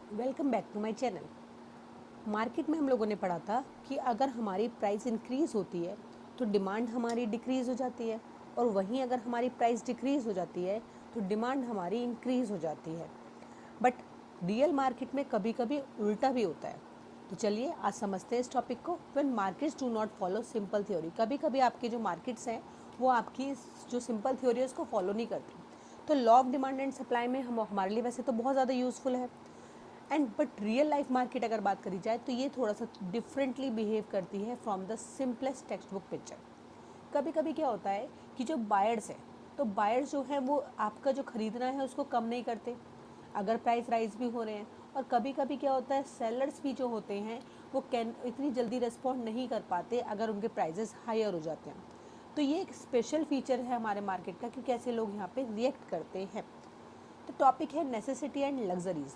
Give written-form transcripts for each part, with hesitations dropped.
Welcome back to my channel. Market में हम लोगों ने पढ़ा था कि अगर हमारी प्राइस इंक्रीज़ होती है तो डिमांड हमारी डिक्रीज़ हो जाती है, और वहीं अगर हमारी प्राइस डिक्रीज़ हो जाती है तो डिमांड हमारी इंक्रीज़ हो जाती है। बट रियल मार्केट में कभी कभी उल्टा भी होता है। तो चलिए आज समझते हैं इस टॉपिक को। When markets do not follow simple theory, कभी कभी आपके जो मार्केट्स हैं वो आपकी जो सिंपल थ्योरी है उसको फॉलो नहीं करती। तो law of demand and supply में हम हमारे लिए वैसे तो बहुत ज़्यादा यूज़फुल है, and but real life market अगर बात करी जाए तो ये थोड़ा सा डिफरेंटली बिहेव करती है from the simplest text book picture. कभी कभी क्या होता है कि जो बायर्स हैं, तो बायर्स जो है वो आपका जो खरीदना है उसको कम नहीं करते अगर प्राइस राइज भी हो रहे हैं। और कभी कभी क्या होता है, सेलर्स भी जो होते हैं वो कैन इतनी जल्दी रिस्पॉन्ड नहीं कर पाते अगर उनके प्राइजेस हायर हो जाते हैं। तो ये एक स्पेशल फीचर है हमारे मार्केट का कि कैसे लोग यहाँ पे रिएक्ट करते हैं। तो टॉपिक है नेसेसिटी एंड लग्जरीज।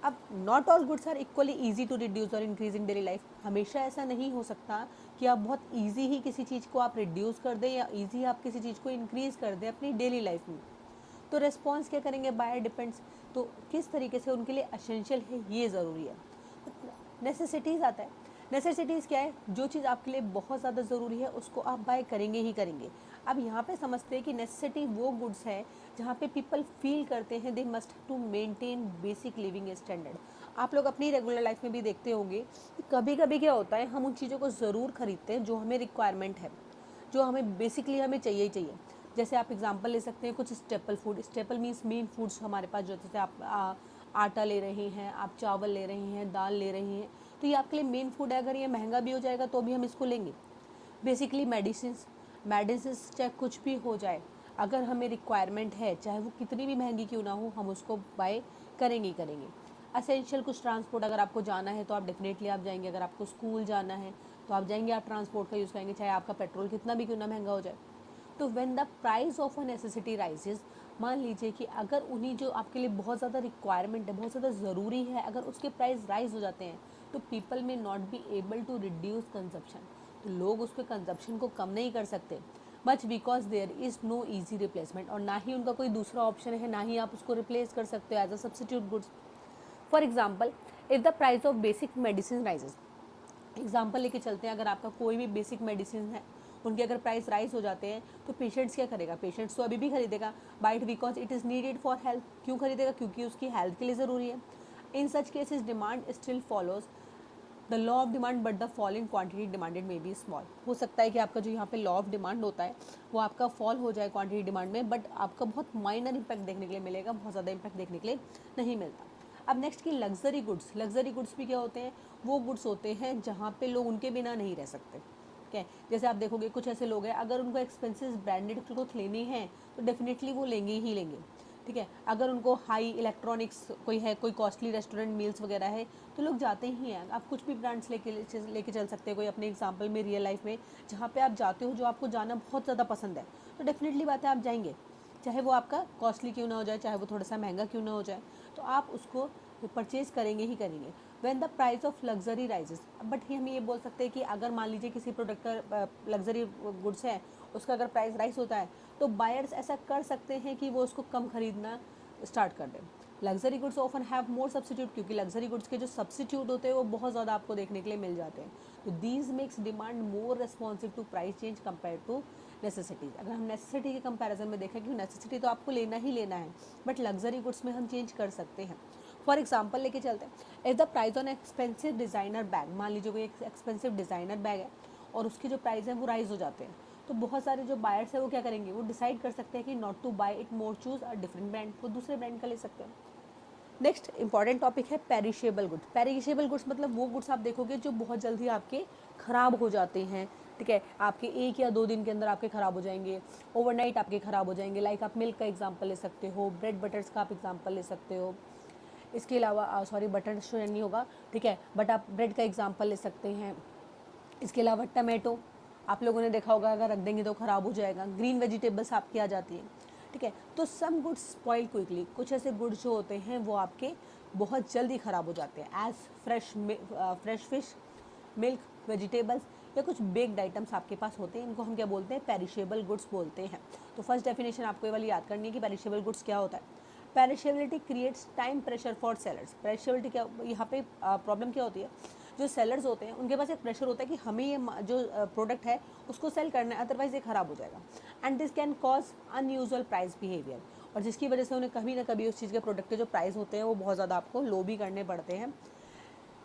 अब not all goods are equally easy to reduce और इंक्रीज इन डेली लाइफ। हमेशा ऐसा नहीं हो सकता कि आप बहुत ईजी ही किसी चीज़ को आप रिड्यूस कर दें या ईजी आप किसी चीज़ को इंक्रीज कर दें अपनी डेली लाइफ में। तो रिस्पॉन्स क्या करेंगे, बायर डिपेंड्स। तो किस तरीके से उनके लिए असेंशियल है ये ज़रूरी है। नेसेसिटीज़ आता है। नेसेसिटीज़ क्या है, जो चीज़ आपके लिए बहुत ज़्यादा ज़रूरी है उसको आप बाय करेंगे ही करेंगे। अब यहाँ पे समझते हैं कि नेसेसिटी वो गुड्स है जहाँ पे पीपल फील करते हैं they must to maintain basic living standard. आप लोग अपनी रेगुलर लाइफ में भी देखते होंगे कि कभी कभी क्या होता है, हम उन चीज़ों को ज़रूर खरीदते हैं जो हमें रिक्वायरमेंट है, जो हमें बेसिकली हमें चाहिए ही चाहिए। जैसे आप एग्जांपल ले सकते हैं कुछ staple food. Staple means main foods हमारे पास, जो जैसे आप आटा ले रहे हैं, आप चावल ले रहे हैं, दाल ले रहे हैं, तो ये आपके लिए मेन फूड है। अगर ये महंगा भी हो जाएगा तो भी हम इसको लेंगे। बेसिकली मेडिसिन्स, मेडिसिन्स चाहे कुछ भी हो जाए, अगर हमें रिक्वायरमेंट है चाहे वो कितनी भी महंगी क्यों ना हो, हम उसको बाय करेंगे ही करेंगे। असेंशियल कुछ ट्रांसपोर्ट, अगर आपको जाना है तो आप डेफिनेटली आप जाएंगे। अगर आपको स्कूल जाना है तो आप जाएंगे, आप ट्रांसपोर्ट का यूज़ करेंगे चाहे आपका पेट्रोल कितना भी क्यों ना महंगा हो जाए। तो when the price of a necessity rises, मान लीजिए कि अगर उन्हीं जो आपके लिए बहुत ज़्यादा रिक्वायरमेंट है, बहुत ज़्यादा ज़रूरी है, अगर उसके प्राइस राइज हो जाते हैं तो people may not be able to reduce consumption. तो लोग उसके कंजप्शन को कम नहीं कर सकते much, because there is no easy replacement, और ना ही उनका कोई दूसरा ऑप्शन है, ना ही आप उसको रिप्लेस कर सकते हो as a substitute goods. For example, if the price of basic medicine rises, example लेके चलते हैं, अगर आपका कोई भी बेसिक मेडिसिन है उनके अगर प्राइस राइज हो जाते हैं तो पेशेंट्स क्या करेगा, पेशेंट्स तो अभी भी खरीदेगा buy it because it is needed for health. क्यों खरीदेगा, क्योंकि उसकी हेल्थ के लिए ज़रूरी है। In such cases demand still follows the law of demand but the fall in quantity demanded may be small. हो सकता है कि आपका जो यहाँ पे लॉ ऑफ डिमांड होता है वो आपका फॉल हो जाए क्वांटिटी डिमांड में, बट आपका बहुत माइनर इंपैक्ट देखने के लिए मिलेगा, बहुत ज़्यादा इंपैक्ट देखने के लिए नहीं मिलता। अब नेक्स्ट की लग्जरी गुड्स। लग्जरी गुड्स भी क्या होते हैं, वो गुड्स होते हैं जहाँ पे लोग उनके बिना नहीं रह सकते। ठीक है, जैसे आप देखोगे कुछ ऐसे लोग हैं, अगर उनको एक्सपेंसिव ब्रांडेड क्लोथ लेनी है तो डेफिनेटली वो लेंगे ही लेंगे। ठीक है, अगर उनको हाई इलेक्ट्रॉनिक्स कोई है, कोई कॉस्टली रेस्टोरेंट मील्स वगैरह है, तो लोग जाते ही हैं। आप कुछ भी ब्रांड्स लेके चल सकते हैं। कोई अपने एग्जांपल में रियल लाइफ में जहाँ पे आप जाते हो, जो आपको जाना बहुत ज़्यादा पसंद है, तो डेफिनेटली बात है आप जाएंगे, चाहे वो आपका कॉस्टली क्यों ना हो जाए, चाहे वो थोड़ा सा महंगा क्यों ना हो जाए, तो आप उसको परचेज करेंगे ही करेंगे। When the price of luxury rises, but हम ये बोल सकते हैं कि अगर मान लीजिए किसी प्रोडक्ट का लग्जरी गुड्स है, उसका अगर प्राइस राइज होता है तो बायर्स ऐसा कर सकते हैं कि वो उसको कम खरीदना स्टार्ट कर दें। Luxury goods often have more substitute, क्योंकि लग्जरी गुड्स के जो सब्सिट्यूट होते हैं वो बहुत ज़्यादा आपको देखने के लिए मिल जाते हैं। तो these makes demand more responsive to price change compare to necessities. अगर हम नेसेसिटी के कंपैरिजन में देखें कि नेसेसिटी तो आपको लेना ही लेना है, बट लग्जरी गुड्स में हम चेंज कर सकते हैं। फॉर एग्जाम्पल लेके चलते हैं, if the price on expensive designer bag, मान लीजिए कोई एक्सपेंसिव डिज़ाइनर बैग है और उसके जो प्राइस है वो राइज हो जाते हैं, तो बहुत सारे जो बायर्स है वो क्या करेंगे, वो डिसाइड कर सकते हैं कि not to buy it more, choose a different brand, वो दूसरे ब्रांड का ले सकते हैं। नेक्स्ट इंपॉर्टेंट टॉपिक है पेरिशेबल गुड्स। पेरिशेबल गुड्स मतलब वो गुड्स आप देखोगे जो बहुत जल्दी आपके ख़राब हो जाते हैं। ठीक है, आपके 1 या 2 दिन के अंदर आपके ख़राब हो जाएंगे, ओवरनाइट आपके ख़राब हो जाएंगे। लाइक आप मिल्क का एग्जांपल ले सकते हो, ब्रेड बटर्स का आप एग्जांपल ले सकते हो। इसके अलावा सॉरी बटर श्योर नहीं होगा, ठीक है, बट आप ब्रेड का एग्जांपल ले सकते हैं। इसके अलावा टमाटो आप लोगों ने देखा होगा, अगर रख देंगे तो ख़राब हो जाएगा। ग्रीन वेजिटेबल्स आपकी आ जाती हैं। ठीक है, तो सम गुड्स स्पॉइल क्विकली, कुछ ऐसे गुड्स जो होते हैं वो आपके बहुत जल्दी ख़राब हो जाते हैं, as fresh fish, milk, vegetables, या कुछ बेक्ड आइटम्स आपके पास होते हैं, इनको हम क्या बोलते हैं, पेरिशेबल गुड्स बोलते हैं। तो फर्स्ट डेफिनेशन आपको ये वाली याद करनी है कि पेरिशेबल गुड्स क्या होता है। Perishability creates time pressure for sellers. Perishability क्या, यहाँ पे प्रॉब्लम क्या होती है, जो सेलर्स होते हैं उनके पास एक प्रेशर होता है कि हमें ये जो प्रोडक्ट है उसको सेल करना है, अदरवाइज ये खराब हो जाएगा। And this can cause unusual price behaviour, और जिसकी वजह से उन्हें कभी ना कभी उस चीज़ के प्रोडक्ट के जो प्राइस होते हैं वो बहुत ज़्यादा आपको लो भी करने पड़ते हैं।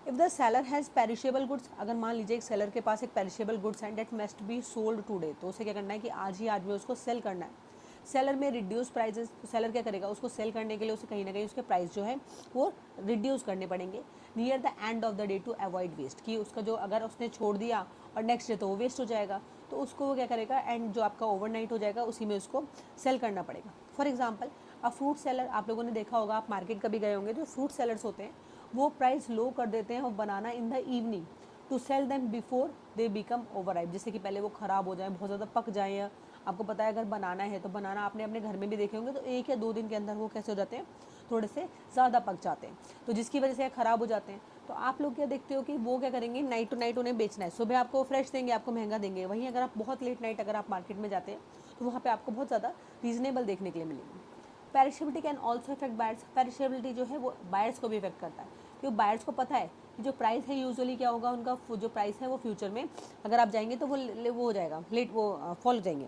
If the seller has perishable goods, अगर मान लीजिए एक सेलर के पास एक पेरिशेबल गुड्स हैं that must be sold today, तो उसे क्या करना है कि आज ही आज में उसको सेल करना है। सेलर में रिड्यूस प्राइजेस, तो सेलर क्या करेगा, उसको सेल करने के लिए उसे कहीं ना कहीं उसके प्राइस जो है वो रिड्यूस करने पड़ेंगे near the end of the day to avoid waste, कि उसका जो अगर उसने छोड़ दिया और नेक्स्ट डे तो वो वेस्ट हो जाएगा, तो उसको वो क्या करेगा एंड जो आपका ओवरनाइट हो जाएगा उसी में उसको सेल करना पड़ेगा। फॉर एग्जाम्पल अब फ्रूट सेलर, आप लोगों ने देखा होगा, आप मार्केट कभी गए होंगे, जो फ्रूट सेलर्स होते हैं वो प्राइस लो कर देते हैं और banana in the evening to sell them before they become overripe, जिससे कि पहले वो ख़राब हो जाए, बहुत ज़्यादा पक जाए। आपको पता है अगर बनाना है तो बनाना आपने अपने घर में भी देखे होंगे, तो 1 या 2 दिन के अंदर वो कैसे हो जाते हैं, थोड़े से ज़्यादा पक जाते हैं, तो जिसकी वजह से ख़राब हो जाते हैं। तो आप लोग क्या देखते हो कि वो क्या करेंगे, नाइट टू नाइट उन्हें बेचना है, सुबह आपको फ्रेश देंगे, आपको महंगा देंगे। वहीं अगर आप बहुत लेट नाइट अगर आप मार्केट में जाते हैं तो वहाँ पर आपको बहुत ज़्यादा रीजनेबल देखने के लिए मिलेंगे। Perishability can also effect buyers, perishability जो है वो बायर्स को भी इफेक्ट करता है, क्योंकि बायर्स को पता है कि जो प्राइस है यूजुअली क्या होगा, उनका जो प्राइस है वो फ्यूचर में अगर आप जाएंगे तो वो हो जाएगा लेट, वो फॉल हो जाएंगे,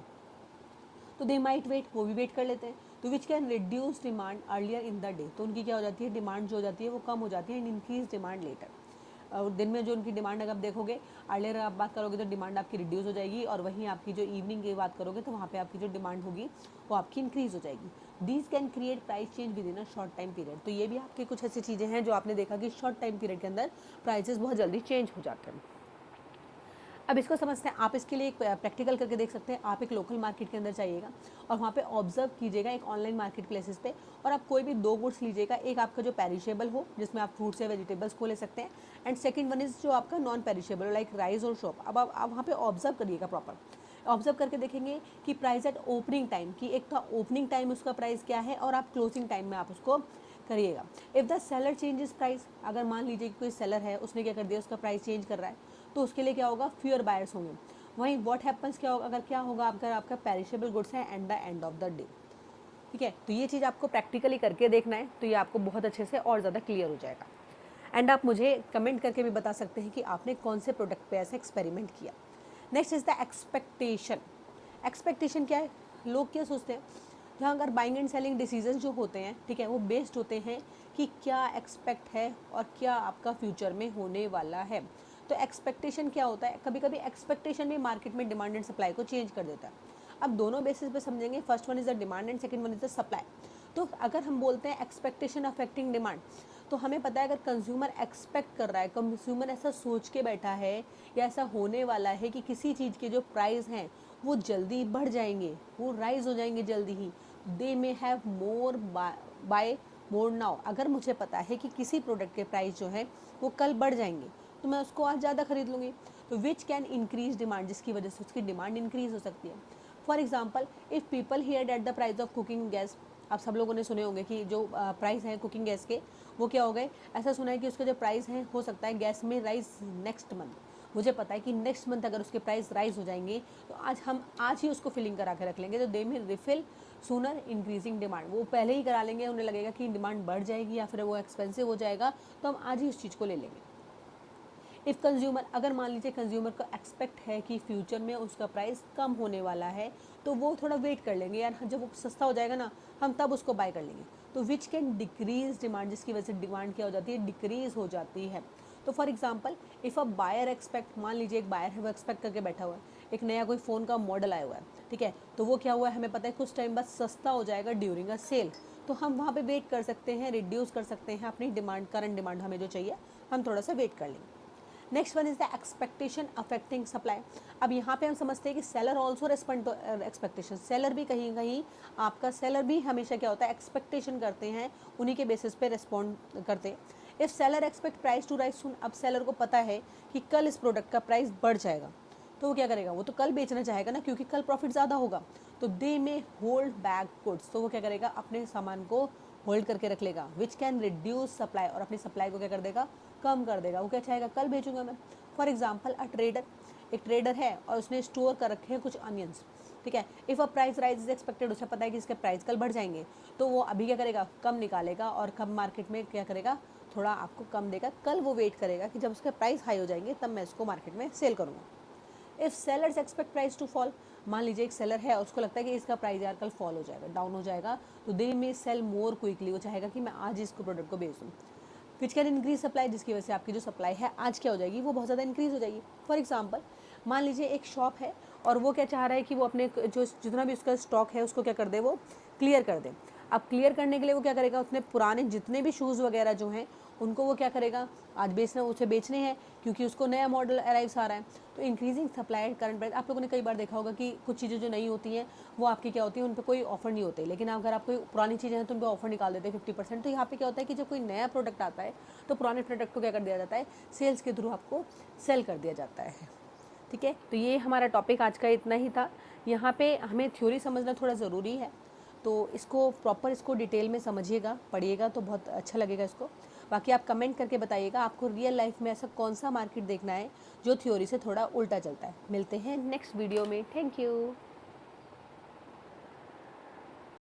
तो दे माइट वेट, वो भी वेट कर लेते हैं, तो which can reduce demand earlier in the day, तो उनकी क्या हो जाती है, डिमांड जो हो जाती है वो कम हो जाती है एंड इंक्रीज डिमांड लेटर। और दिन में जो उनकी डिमांड अगर आप देखोगे, अर्लियर आप बात करोगे तो डिमांड आपकी रिड्यूस हो जाएगी, और वहीं आपकी जो इवनिंग की बात करोगे तो वहाँ पे आपकी जो डिमांड होगी वो आपकी इंक्रीज हो जाएगी। These can create price change with in a short time period, तो ये भी आपकी कुछ ऐसी चीज़ें हैं जो आपने देखा कि शॉर्ट टाइम पीरियड के अंदर प्राइसेस बहुत जल्दी चेंज हो जाते हैं। अब इसको समझते हैं, आप इसके लिए एक प्रैक्टिकल करके देख सकते हैं। आप एक लोकल मार्केट के अंदर जाइएगा और वहाँ पे ऑब्जर्व कीजिएगा एक ऑनलाइन मार्केट प्लेसेस पे, और आप कोई भी 2 गुड्स लीजिएगा, एक आपका जो पेरिशेबल हो जिसमें आप फ्रूट्स या वेजिटेबल्स को ले सकते हैं, एंड सेकंड वन इज़ जो आपका नॉन पेरिशेबल लाइक राइस और शॉप। अब आप वहाँ पे ऑब्जर्व करिएगा, प्रॉपर ऑब्जर्व करके देखेंगे कि प्राइस एट ओपनिंग टाइम, कि एक तो ओपनिंग टाइम उसका प्राइस क्या है और आप क्लोजिंग टाइम में आप उसको करिएगा। If the seller changes price, अगर मान लीजिए कोई सेलर है उसने क्या कर दिया, उसका प्राइस चेंज कर रहा है, तो उसके लिए क्या होगा, फ्यूअर बायर्स होंगे। वहीं व्हाट हैपन्स क्या होगा, अगर क्या होगा, अगर आपका पेरिशेबल गुड्स है and the end of the day, ठीक है, तो ये चीज़ आपको प्रैक्टिकली करके देखना है, तो ये आपको बहुत अच्छे से और ज़्यादा क्लियर हो जाएगा। एंड आप मुझे कमेंट करके भी बता सकते हैं कि आपने कौन से प्रोडक्ट पे ऐसा एक्सपेरिमेंट किया। Next is the expectation. Expectation क्या है, लोग क्या सोचते हैं, जहाँ अगर बाइंग एंड सेलिंग डिसीजन जो होते हैं, ठीक है, वो बेस्ड होते हैं कि क्या एक्सपेक्ट है और क्या आपका फ्यूचर में होने वाला है। तो एक्सपेक्टेशन क्या होता है, कभी कभी एक्सपेक्टेशन भी मार्केट में डिमांड एंड सप्लाई को चेंज कर देता है। अब दोनों बेसिस पे समझेंगे, first one is the demand and second one is the supply. तो अगर हम बोलते हैं एक्सपेक्टेशन अफेक्टिंग डिमांड, तो हमें पता है अगर कंज्यूमर एक्सपेक्ट कर रहा है, कंज्यूमर ऐसा सोच के बैठा है या ऐसा होने वाला है कि किसी चीज़ के जो प्राइस हैं वो जल्दी बढ़ जाएंगे, वो राइज हो जाएंगे जल्दी ही, they may have more buy more now. अगर मुझे पता है कि किसी प्रोडक्ट के प्राइस जो है वो कल बढ़ जाएंगे, तो मैं उसको आज ज़्यादा खरीद लूँगी, तो विच कैन इंक्रीज डिमांड, जिसकी वजह से उसकी डिमांड इंक्रीज हो सकती है। For example if people here at the price of cooking gas, आप सब लोगों ने सुने होंगे कि जो प्राइस है कुकिंग गैस के वो क्या हो गए, ऐसा सुना है कि उसका जो प्राइस है हो सकता है गैस में राइज नेक्स्ट मंथ। मुझे पता है कि नेक्स्ट मंथ अगर उसके प्राइस राइज हो जाएंगे तो हम आज ही उसको फिलिंग करा के रख लेंगे, तो दे में रिफिल सूनर इंक्रीजिंग डिमांड, वो पहले ही करा लेंगे, उन्हें लगेगा कि डिमांड बढ़ जाएगी या फिर वो एक्सपेंसिव हो जाएगा, तो हम आज ही उस चीज़ को ले लेंगे। इफ़ कंज्यूमर, अगर मान लीजिए कंज्यूमर को एक्सपेक्ट है कि फ्यूचर में उसका प्राइस कम होने वाला है, तो वो थोड़ा वेट कर लेंगे, यार जब वो सस्ता हो जाएगा ना हम तब उसको बाय कर लेंगे, तो विच कैन डिक्रीज डिमांड, जिसकी वजह से डिमांड क्या हो जाती है, डिक्रीज हो जाती है। तो for example if a buyer expect, मान लीजिए एक बायर है वो एक्सपेक्ट करके बैठा हुआ है, एक नया कोई फ़ोन का मॉडल आया हुआ है, ठीक है, तो वो क्या हुआ है, हमें पता है कुछ टाइम बाद सस्ता हो जाएगा ड्यूरिंग अ सेल, तो हम वहाँ पे वेट कर सकते हैं, रिड्यूस कर सकते हैं अपनी डिमांड, करंट डिमांड हमें जो चाहिए हम थोड़ा सा वेट कर लेंगे। Next one is the expectation affecting supply. अब यहाँ पे हम समझते हैं कि seller also respond to expectation, seller भी कहीं कहीं आपका सेलर भी हमेशा क्या होता है, एक्सपेक्टेशन करते हैं, उन्हीं के बेसिस पे रेस्पॉन्ड करते हैं। If seller expect price to rise soon, अब सेलर को पता है कि कल इस प्रोडक्ट का प्राइस बढ़ जाएगा, तो वो क्या करेगा, वो तो कल बेचना चाहेगा ना, क्योंकि कल प्रॉफिट ज़्यादा होगा, तो दे में होल्ड बैक गुड्स, तो वो क्या करेगा, अपने सामान को होल्ड करके रख लेगा, विच कैन रिड्यूस सप्लाई, और अपनी सप्लाई को क्या कर देगा, कम कर देगा, वो क्या चाहेगा, कल बेचूंगा मैं। फॉर एग्जाम्पल अ ट्रेडर, एक ट्रेडर है और उसने स्टोर कर रखे हैं कुछ अनियंस, ठीक है। If a price rise is expected, उसे पता है कि इसके प्राइस कल बढ़ जाएंगे, तो वो अभी क्या करेगा, कम निकालेगा और कम मार्केट में क्या करेगा, थोड़ा आपको कम देगा। कल वो वेट करेगा कि जब उसके प्राइस हाई हो जाएंगे तब मैं इसको मार्केट में सेल करूँगा। If sellers expect price to fall, मान लीजिए एक सेलर है, उसको लगता है कि इसका प्राइस यार कल फॉल हो जाएगा, डाउन हो जाएगा, तो दे मे सेल मोर क्विकली, वो चाहेगा कि मैं आज इसको प्रोडक्ट को बेच दूँ, विच कैन इंक्रीज सप्लाई, जिसकी वजह से आपकी जो सप्लाई है आज क्या हो जाएगी, वो बहुत ज़्यादा इंक्रीज हो जाएगी। फॉर एग्जाम्पल, मान लीजिए एक शॉप है और वो क्या चाह रहा है कि वो अपने जो जितना भी उसका स्टॉक है उसको क्या कर दे, वो क्लियर कर दे। अब क्लियर करने के लिए वो क्या करेगा, उसने पुराने जितने भी शूज़ वगैरह जो हैं उनको वो क्या करेगा, आज बेचना, उसे बेचने हैं, क्योंकि उसको नया मॉडल अराइव्स आ रहा है। तो इंक्रीजिंग सप्लाई करंट प्राइस, आप लोगों ने कई बार देखा होगा कि कुछ चीज़ें जो नई होती हैं वो आपकी क्या होती है, उन पर कोई ऑफर नहीं होते, लेकिन अगर आप कोई पुरानी चीज़ें हैं तो उन पर ऑफर निकाल देते हैं 50%। तो यहाँ पे क्या होता है कि जब कोई नया प्रोडक्ट आता है तो पुराने प्रोडक्ट को क्या कर दिया जाता है, सेल्स के थ्रू आपको सेल कर दिया जाता है। ठीक है, तो ये हमारा टॉपिक आज का इतना ही था। यहाँ पे हमें थ्योरी समझना थोड़ा ज़रूरी है, तो इसको प्रॉपर इसको डिटेल में समझिएगा, पढ़िएगा तो बहुत अच्छा लगेगा इसको। बाकी आप कमेंट करके बताइएगा आपको रियल लाइफ में ऐसा कौन सा मार्केट देखना है जो थ्योरी से थोड़ा उल्टा चलता है। मिलते हैं नेक्स्ट वीडियो में। Thank you.